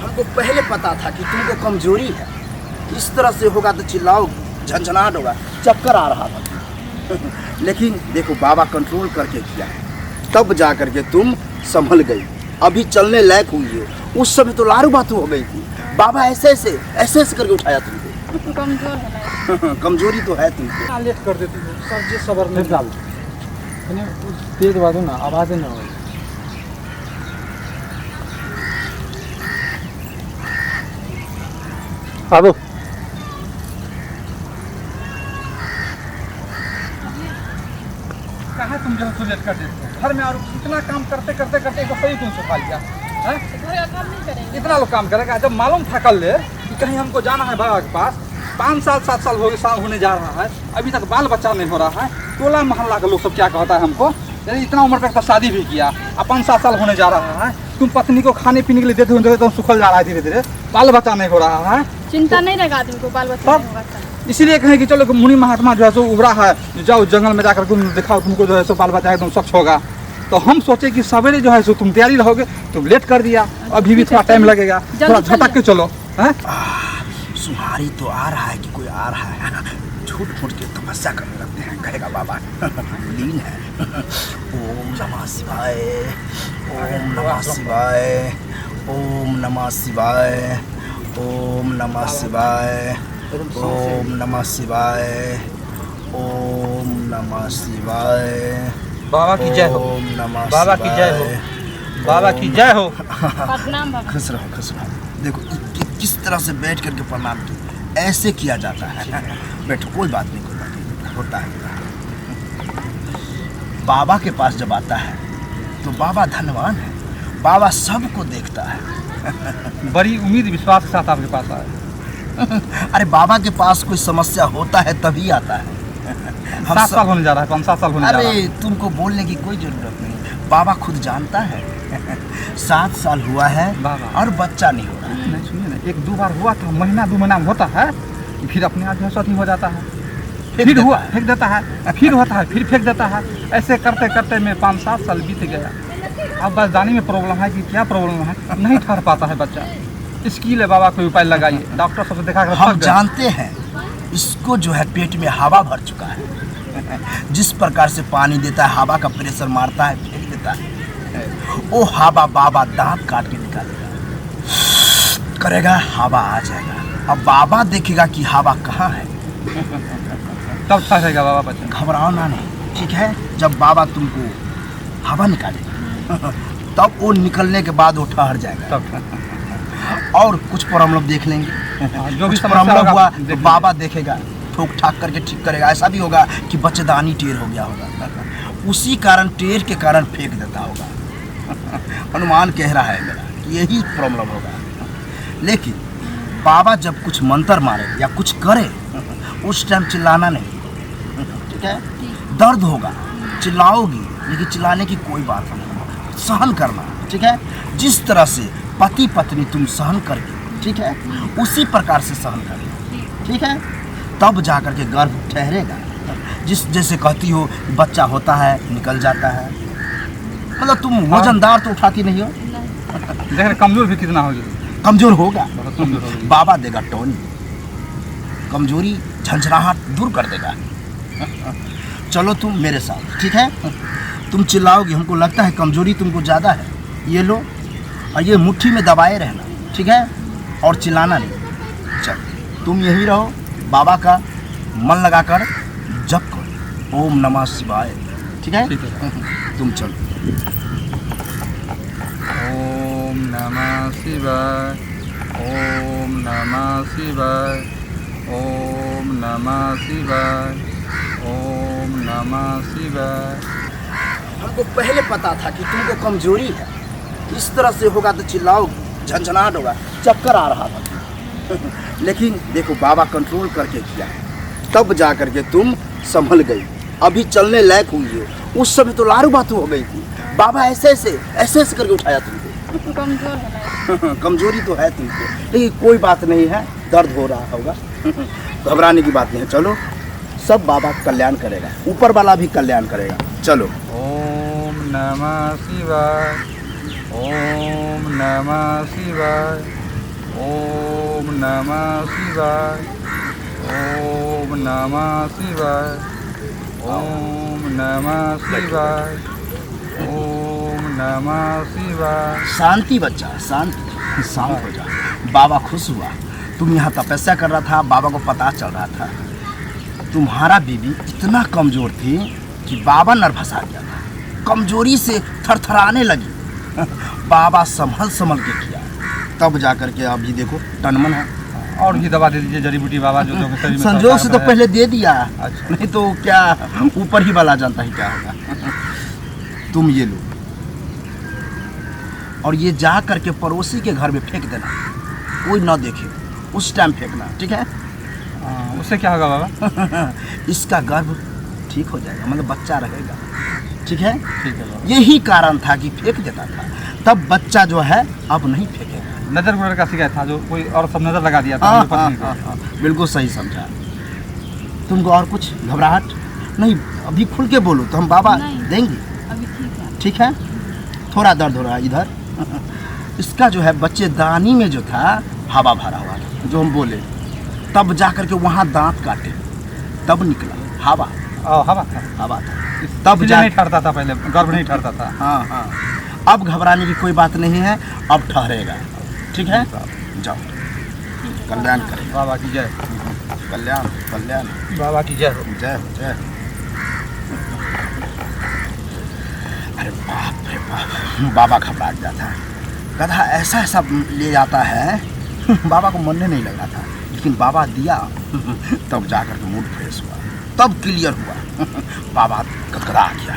हमको पहले पता था कि तुमको कमजोरी है। इस तरह से होगा तो चिल्लाओगी, झंझनाहट होगा, चक्कर आ रहा था। लेकिन देखो बाबा कंट्रोल करके किया, तब जा करके तुम संभल गई, अभी चलने लायक हुई हो। उस समय तो लारू बातू हो गई थी, बाबा ऐसे ऐसे करके उठाया तुमको। कमजोर है कमजोरी तो है तुमको। लेट कर देती हूँ सर जी, सबर नहीं डाल तेज दबा दो ना, आवाज़ें ना हो। अब कहाँ तुम जो लेट कर देते हो घर में, और इतना काम करते करते करते एक सही तुम सुखा लिया है? काम नहीं करेंगे। इतना लोग काम करेगा जब मालूम था कल ले कि कहीं हमको जाना है बाबा के पास। 5 साल 7 साल हो गए, साल होने जा रहा है, अभी तक बाल बच्चा नहीं हो रहा है। टोला मोहल्ला का लोग सब क्या कहता है हमको, यानी इतना उम्र तक तो शादी भी किया, अब 5-7 साल होने जा रहा है, तुम पत्नी को खाने पीने के लिए देते हो तो सुखल जा रहा है धीरे धीरे, बाल बच्चा नहीं हो रहा है। चिंता नहीं रहेगा आदमी को, बाल बच्चा नहीं होगा। इसीलिए कहें कि चलो मुनि महात्मा जो है सो उभरा है, जाओ जंगल में जाकर तुम दिखाओ, तुमको जो है सो बाल बच्चा एकदम स्वच्छ होगा। तो हम सोचे कि सवेरे जो है सो तुम तैयारी रहोगे, तुम लेट कर दिया, अभी भी थोड़ा टाइम लगेगा, थोड़ा झटक के चलो। सुहारी तो आ रहा है कि कोई आ रहा है, झूठ फूट के तपस्या करने लगते हैं, कहेगा बाबा लीन है। ओम नमः शिवाय, ओम नमः शिवाय, ओम नमः शिवाय, ओम नमः शिवाय, ओम नमः शिवाय, ओम नमः शिवाय। बाबा की जय हो, ओम नमः बाबा की जय हो, बाबा की जय हो। प्रणाम बाबा। खुश रहो, खुश रहो। देखो किस तरह से बैठ करके प्रणाम की, ऐसे किया जाता है। बैठो, कोई बात नहीं, कोई बात नहीं, होता है। बाबा के पास जब आता है तो बाबा धनवान है, बाबा सबको देखता है। बड़ी उम्मीद विश्वास के साथ आपके पास आए। अरे बाबा के पास कोई समस्या होता है तभी आता है। 7 साल होने जा रहा है, 5-7 साल होने जा रहा है। अरे तुमको बोलने की कोई जरूरत नहीं, बाबा खुद जानता है। 7 साल हुआ है और बच्चा नहीं हो रहा है। नहीं सुनिए ना, 1-2 बार हुआ था, महीना 2 महीना में होता है, फिर अपने आप जो सही हो जाता है, फिर हुआ फेंक देता है, फिर होता है, फिर फेंक देता है। ऐसे करते करते में 5-7 साल बीत गया। अब बस जाने में प्रॉब्लम है कि क्या प्रॉब्लम है, नहीं ठहर पाता है बच्चा। इसके लिए बाबा कोई उपाय लगाइए, डॉक्टर सबसे देखा कर हम जानते हैं इसको जो है पेट में हवा भर चुका है। जिस प्रकार से पानी देता है, हवा का प्रेशर मारता है, फेंक देता है, वो हवा बाबा दांत काट के निकालेगा, करेगा, हवा आ जाएगा। अब बाबा देखेगा कि हवा कहाँ है, तब ठहरेगा बाबा बच्चा। घबराओ ना, नहीं ठीक है। जब बाबा तुमको हवा निकालेगा तब वो निकलने के बाद वो ठहर जाएगा, तब और कुछ प्रॉब्लम देख लेंगे। जो भी कुछ प्रॉब्लम समस्या हुआ होगा तो बाबा देखेगा, ठोक ठाक करके ठीक करेगा। ऐसा भी होगा कि बच्चेदानी टेढ़ हो गया होगा, उसी कारण टेढ़ के कारण फेंक देता होगा। अनुमान कह रहा है मेरा कि यही प्रॉब्लम होगा। लेकिन बाबा जब कुछ मंत्र मारे या कुछ करे, उस टाइम चिल्लाना नहीं, ठीक है। दर्द होगा, चिल्लाओगी, लेकिन चिल्लाने की कोई बात नहीं, सहन करना, ठीक है। जिस तरह से पति पत्नी तुम सहन करके, ठीक है, उसी प्रकार से सहन करना, ठीक है। तब जाकर के गर्भ ठहरेगा। जैसे कहती हो बच्चा होता है निकल जाता है, मतलब तुम वजनदार तो उठाती नहीं हो। देखिए कमजोर भी कितना होगी, कमजोर होगा, कमजोर होगी। बाबा देगा टोनी, कमजोरी झंझनाहट दूर कर देगा। चलो तुम मेरे साथ, ठीक है। तुम चिल्लाओगी, हमको लगता है कमजोरी तुमको ज़्यादा है, ये लो और ये मुट्ठी में दबाए रहना, ठीक है, और चिल्लाना नहीं। चल तुम यही रहो, बाबा का मन लगाकर जप करो, ओम नमः शिवाय, ठीक है। तुम चलो। ओम नमः शिवाय, ओम नमः शिवाय, ओम नमः शिवाय, ओम नमः शिवाय। हमको पहले पता था कि तुमको कमजोरी है, इस तरह से होगा तो चिल्लाओगी, झंझनाहट होगा, चक्कर आ रहा था। लेकिन देखो बाबा कंट्रोल करके किया, तब जा करके तुम संभल गई, अभी चलने लायक हुई हो। उस समय तो लारू बातू हो गई थी, बाबा ऐसे करके उठाया तुमको। कमजोर है कमजोरी तो है तुमको, लेकिन कोई बात नहीं है, दर्द हो रहा होगा, घबराने की बात नहीं है। चलो, सब बाबा कल्याण करेगा, ऊपर वाला भी कल्याण करेगा। चलो। ओम नमः शिवाय, ओम नमः शिवाय, ओम नमः शिवाय, ओम नमः शिवाय, ओम नमः शिवाय, ओम नमः शिवाय। शांति बच्चा, शांति, शांत हो जा। बाबा खुश हुआ। तुम यहाँ तपस्या कर रहा था, बाबा को पता चल रहा था तुम्हारा बीबी इतना कमज़ोर थी कि बाबा नर्वस आ गया था, कमजोरी से थरथराने लगी। बाबा संभल संभल के किया, तब जा कर के अभी देखो टनमन है। और भी दवा दे दीजिए, जड़ी बूटी बाबा जो जो शरीर में संजोग से तो है। पहले दे दिया, अच्छा। नहीं तो क्या ऊपर ही वाला जानता है क्या होगा। तुम ये लो और ये जा करके पड़ोसी के घर में फेंक देना, कोई ना देखे, उस टाइम फेंकना, ठीक है। उससे क्या होगा बाबा? इसका गर्भ ठीक हो जाएगा, मतलब बच्चा रहेगा, ठीक है। ठीक है बाबा। यही कारण था कि फेंक देता था, तब बच्चा जो है अब नहीं फेंकेगा। नजर वगैरह का शिकायत था, जो कोई और सब नजर लगा दिया था हाँ, मेरी पत्नी को। हाँ, बिल्कुल सही समझा। तुमको और कुछ घबराहट नहीं? अभी खुल के बोलो तो हम बाबा नहीं। देंगे, अभी ठीक है। ठीक है। थोड़ा दर्द हो रहा है इधर। इसका जो है बच्चेदानी में जो था हवा भरा हुआ था, जो हम बोले, तब जा करके वहाँ दांत काटे, तब निकला हवा, हवा था, हवा था। तब तब जा नहीं ठहरता था, पहले गर्भ नहीं ठहरता था। हाँ हाँ, अब घबराने की कोई बात नहीं है, अब ठहरेगा, ठीक है। जाओ, कल्याण करेगा बाबा की जय, कल्याण, कल्याण, बाबा की जय हो। जय हो, जय हो। अरे बाप रे बाप, बाबा घबरा गया था। गधा ऐसा ऐसा ले जाता है, बाबा को मन नहीं लग रहा था, लेकिन बाबा दिया। तब जाकर के मूड फ्रेश हुआ, तब क्लियर हुआ। बाबा गदगदा गया,